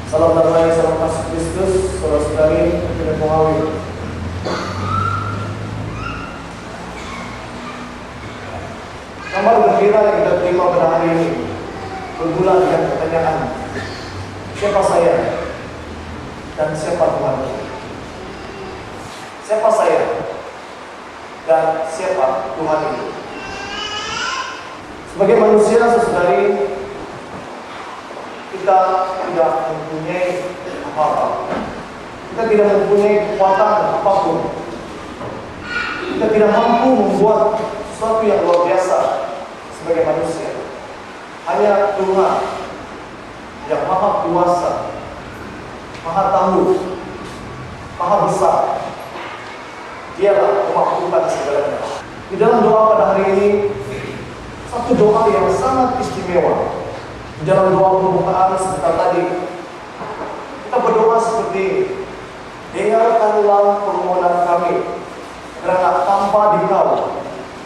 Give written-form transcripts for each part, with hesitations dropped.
Salam damai, salam kasih Kristus, saudara-saudari, dan pengawin. Gambar gembira yang kita terima pada hari ini bermula dengan pertanyaan, siapa saya dan siapa Tuhan? Siapa saya dan siapa Tuhan itu? Sebagai manusia, saudari, kita tidak mempunyai apa-apa. Kita tidak mempunyai kekuatan apapun. Kita tidak mampu membuat sesuatu yang luar biasa sebagai manusia. Hanya Tuhan yang maha kuasa, maha tahu, maha besar. Dialah memampukan segalanya. Di dalam doa pada hari ini, satu doa yang sangat istimewa. Di dalam doa pembukaan sebentar tadi, kita berdoa seperti ini. Dengarkanlah permohonan kami, karena tanpa Dikau,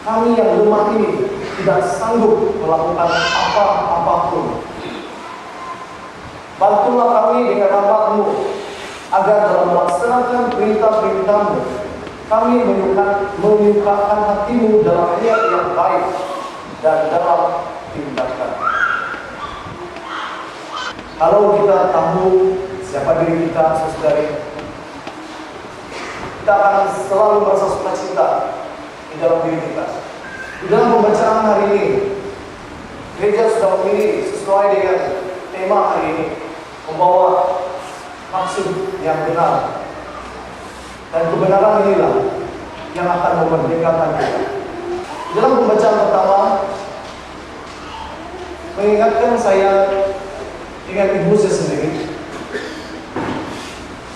kami yang lemah ini tidak sanggup melakukan apa-apapun. Bantulah kami dengan rahmat-Mu, agar dalam melaksanakan perintah-perintah-Mu, kami menyukakan hati-Mu dalam niat yang baik dan dalam tindakan. Kalau kita tahu siapa diri kita, saudari, kita akan selalu merasa sukacita di dalam diri kita. Di dalam pembacaan hari ini, gereja sudah memilih sesuai dengan tema hari ini, membawa maksud yang benar. Dan kebenaran inilah yang akan memerdekakan kita. Di dalam pembacaan pertama, mengingatkan saya dengan ibu saya sendiri.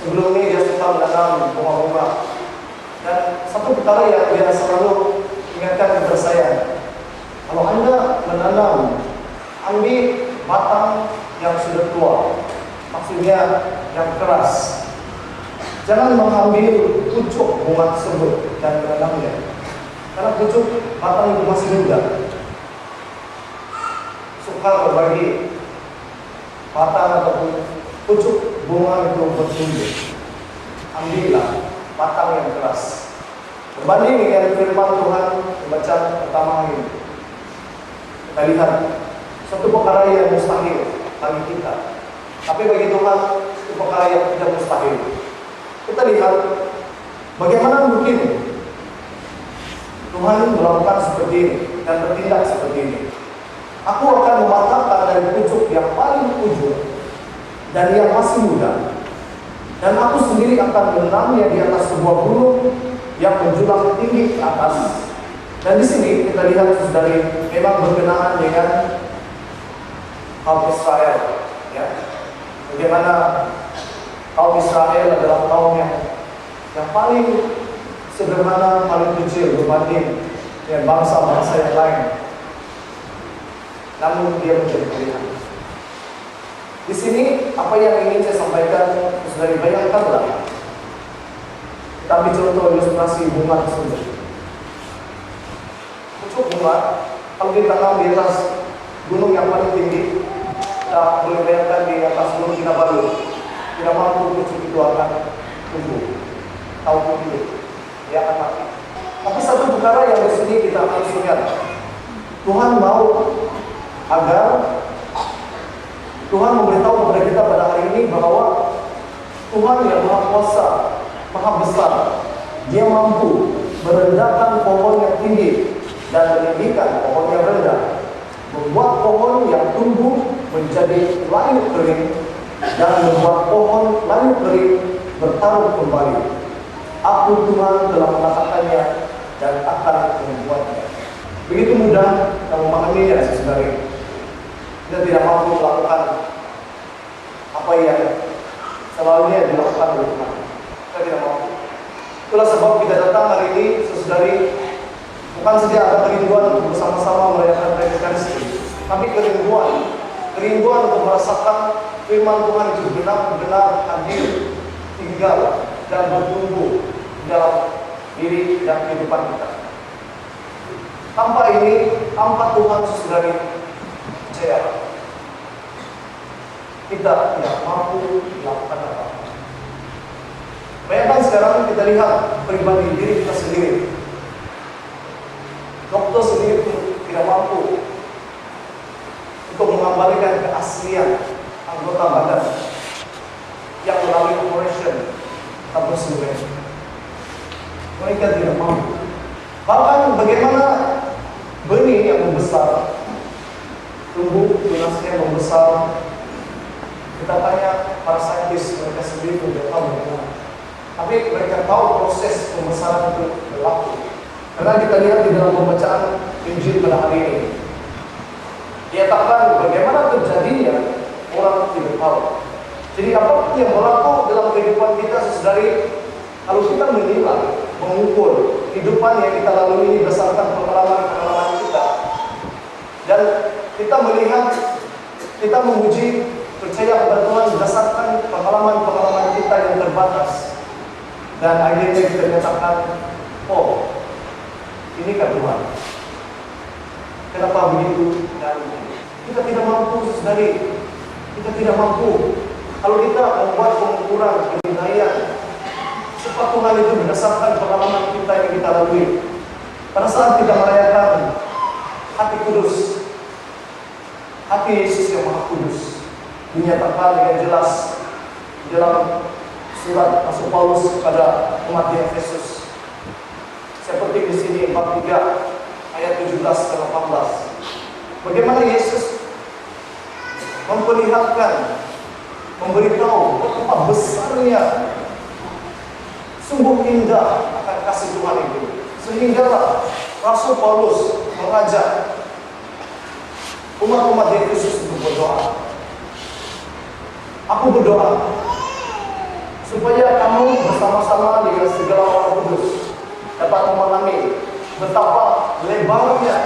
Sebelum ini dia suka menanam bunga-bunga. Dan satu perkara yang dia selalu ingatkan kepada saya, kalau Anda menanam, ambil batang yang sudah tua, maksudnya yang keras. Jangan mengambil pucuk bunga tersebut dan menanamnya, karena pucuk batang itu masih muda, suka berbagi batang ataupun pucuk bunga itu bertumbuh. Ambillah batang yang keras. Berbanding dengan firman Tuhan bacaan pertama ini, kita lihat satu perkara yang mustahil bagi kita, tapi bagi Tuhan itu perkara yang tidak mustahil. Kita lihat bagaimana mungkin Tuhan melakukan seperti ini dan bertindak seperti ini. Aku akan mematahkan dari pucuk yang paling ujung dan yang masih muda, dan aku sendiri akan menanamnya di atas sebuah gunung yang menjulang tinggi ke atas. Dan di sini kita lihat, saudari, memang berkenaan dengan kaum Israel, ya. Bagaimana kaum Israel adalah kaum yang paling sederhana, paling kecil berbanding dengan bangsa-bangsa yang lain. Namun dia menjadi pilihan. Di sini apa yang ingin saya sampaikan, saudari, bayangkanlah. Kita ambil contoh ilustrasi bunga tersebut. Pucuk bunga, kalau ditanam di atas gunung yang paling tinggi, kita boleh bayangkan di atas gunung Kinabalu, tidak mampu pucuk itu akan tumbuh, tahu hidup, dia akan mati. Tapi satu perkara yang di sini kita harus ingat, Tuhan mau agar Tuhan memberitahu kepada kita pada hari ini bahwa Tuhan yang Maha Kuasa, Maha Besar, Dia mampu merendahkan pohon yang tinggi dan meninggikan pohon yang rendah, membuat pohon yang tumbuh menjadi layu kering dan membuat pohon layu kering bertaruh kembali. Aku Tuhan telah mengatakannya dan akan membuatnya. Begitu mudah kita memahaminya, saudari. Kita tidak mampu melakukan apa yang selalunya dilakukan oleh Tuhan. Kita tidak mampu. Itulah sebab kita datang hari ini, saudari, bukan saja ada kerinduan untuk bersama-sama merayakan Pentekoste, tapi kerinduan untuk merasakan firman Tuhan itu benar-benar hadir, tinggal dan bertumbuh dalam diri dan kehidupan kita. Tanpa ini, tanpa Tuhan, saudari, percaya, kita tidak mampu kita lihat pribadi diri kita sendiri. Dokter sendiri pun tidak mampu untuk mengembalikan keaslian anggota badan yang melalui operation atau surgery. Mereka tidak mampu. Bahkan bagaimana benih yang membesar, tumbuh, tunasnya membesar. Kita tanya para saintis, mereka sendiri pun tidak tahu bagaimana. Tapi mereka tahu proses pembesaran itu berlaku. Karena kita lihat di dalam pembacaan Injil pada hari ini, diatakan bagaimana terjadinya orang tidak tahu. Jadi apa yang berlaku dalam kehidupan kita sesedari, kalau kita menilai, mengukur kehidupan yang kita lalui ini berdasarkan pengalaman-pengalaman kita, dan kita melihat, kita memuji, percaya kepada Tuhan berdasarkan pengalaman-pengalaman kita yang terbatas, dan akhirnya kita katakan, oh, ini kan Tuhan. Kenapa begitu? Dan kita tidak mampu sendiri. Kita tidak mampu. Kalau kita membuat pengukuran penilaian, sifat Tuhan itu berdasarkan pengalaman kita yang kita lalui. Pada saat kita merayakan hati kudus, hati Yesus yang Maha Kudus, dinyatakan dengan jelas dalam surat Rasul Paulus kepada umat di Efesus. Seperti di sini bab 3 ayat 17 dan 18. Bagaimana Yesus memperlihatkan, memberitahu betapa besarnya, sungguh indah akan kasih Tuhan itu. Sehinggalah Rasul Paulus mengajak umat-umat di Efesus untuk berdoa. Aku berdoa supaya kamu bersama-sama dengan segala orang kudus dapat memahami betapa lebarnya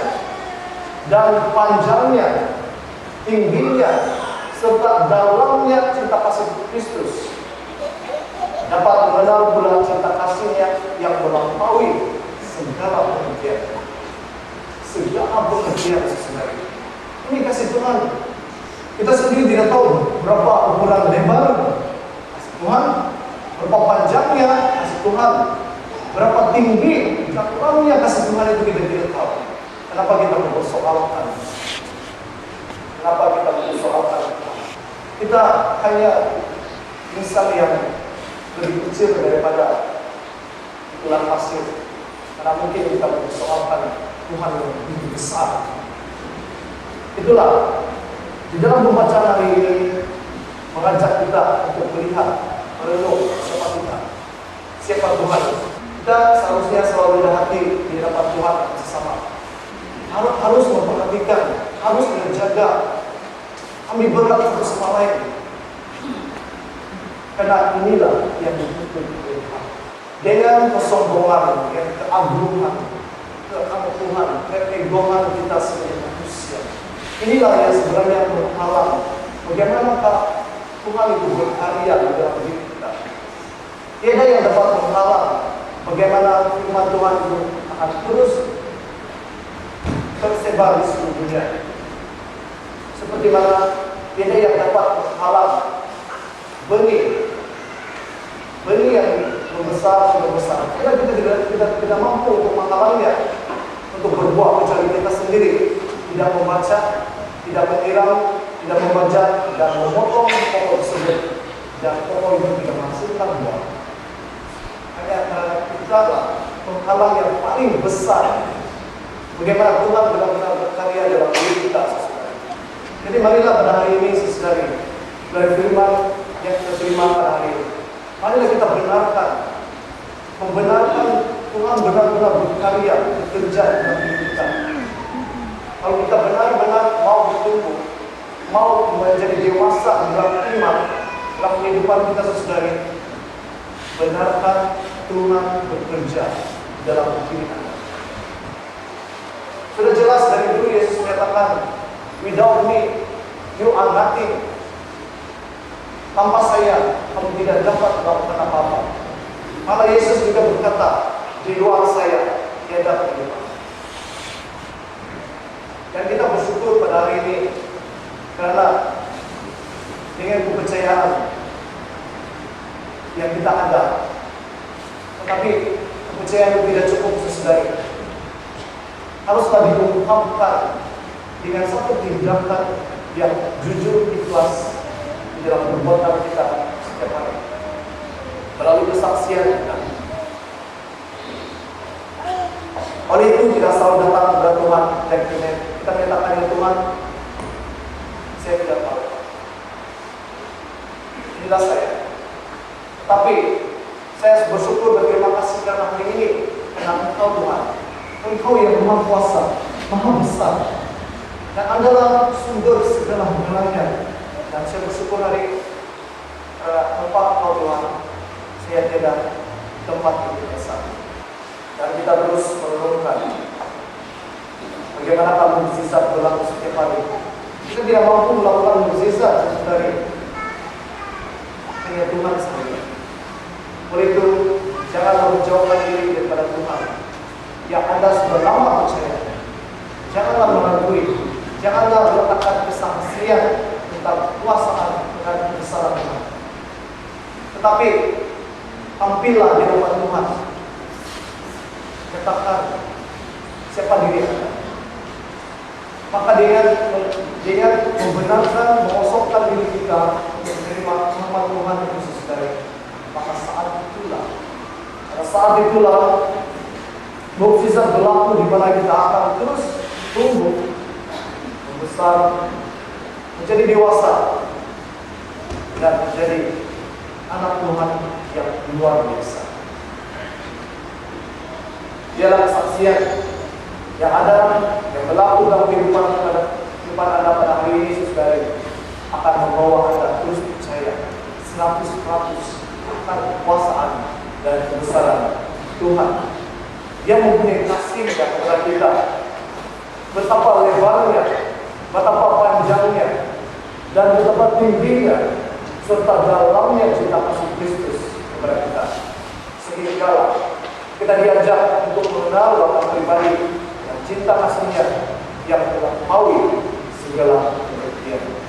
dan panjangnya, tingginya, serta dalamnya cinta kasih Kristus, dapat mengenal pula cinta kasihnya yang melampaui segala pengertian. Segala pengertian sebenarnya. Ini kasih Tuhan. Kita sendiri tidak tahu berapa ukuran lebar kasih Tuhan, berapa panjangnya kasih Tuhan, berapa tinggi cakupannya kasih Tuhan itu kita tidak tahu. Kenapa kita mempersoalkan? Kenapa kita mempersoalkan? Kita hanya misal yang lebih kecil daripada itulah pasir. Karena mungkin kita mempersoalkan Tuhan yang lebih besar. Itulah di dalam pembacaan hari ini mengajak kita untuk melihat, merenung siapa kita, siapa Tuhan. Kita seharusnya selalu ada hati di hadapan Tuhan bersama. Harus memperhatikan, harus menjaga, ambil berat satu sama lain. Karena inilah yang dituntut Tuhan. Dengan kesombongan, dengan keagungan, keangkuhan, keegoan kita sebagai manusia. Inilah yang sebenarnya menghalang bagaimanakah Tuhan itu berkarya di dalam diri kita. Tiada yang dapat menghalang bagaimana firman Tuhan itu akan terus tersebar di seluruh dunia. Seperti mana tiada yang dapat menghalang benih yang membesar. Karena kita tidak mampu untuk menghalangnya, untuk berbuah kecuali kita sendiri tidak membaca, tidak menyiram, tidak membaca dan memotong pokok tersebut, dan pokok itu tidak menghasilkan buah. Hanya karena kita penghalang yang paling besar. Bagaimana Tuhan benar-benar berkarya dalam diri kita. Jadi marilah pada hari ini saudari, dari firman yang kita terima pada hari ini, marilah kita membenarkan Tuhan benar-benar berkarya, bekerja dalam diri kita. Kalau kita benar-benar mau bertumbuh, mau menjadi dewasa dalam iman, dalam kehidupan kita saudari, benarkan Tuhan bekerja dalam diri Anda. Sudah jelas dari dulu Yesus menyatakan, without me, you are nothing. Tanpa saya, kamu tidak dapat melakukan apa-apa. Malah Yesus juga berkata, di luar saya, tiada kehidupan. Dan kita bersyukur pada hari ini, karena dengan kepercayaan yang kita ada, Tetapi kepercayaan itu tidak cukup sesedari. Haruslah diungkapkan dengan satu tindakan yang jujur, ikhlas di dalam perbuatan kita setiap hari, melalui kesaksian kita. Oleh itu kita selalu datang kepada Tuhan dan kita menyatakan, ya Tuhan, saya tidak tahu. Inilah saya. Tapi saya bersyukur, berterima kasih karena hari ini, karena Engkau Tuhan, Engkau yang Maha Kuasa, Maha Besar, dan adalah sumber segala galanya. Dan saya bersyukur hari Engkau Tuhan, saya tidak tempat yang biasa. Dan kita terus merenungkan bagaimana kamu mukjizat berlaku setiap hari. Kita tidak mampu melakukan mukjizat sendiri, hanya Tuhan sendiri. Oleh itu, janganlah menjauhkan diri daripada Tuhan yang Anda sudah lama percaya. Janganlah meragui, janganlah meletakkan kesaksian tentang kuasaan dan kebesaran Tuhan. Tetapi tampillah di hadapan Tuhan. Katakan siapa diri Anda. Maka dengan membenarkan, mengosongkan diri kita untuk menerima firman Tuhan itu sesudah, maka saat itulah mukjizat berlaku di mana kita akan terus tumbuh, membesar, menjadi dewasa, dan menjadi anak Tuhan yang luar biasa. Dialah kesaksian yang ada, yang berlaku dalam kehidupan Anda pada hari ini, saudara, akan membawa Anda terus percaya 100% akan kekuasaan dan kebesaran Tuhan. Dia mempunyai kasih kepada kita, betapa lebarnya, betapa panjangnya, dan betapa tingginya, serta dalamnya cinta kasih Kristus kepada kita. Sehingga kita diajak untuk mengenal Bapa pribadi dan cinta kasihnya yang melampaui segala pengertian.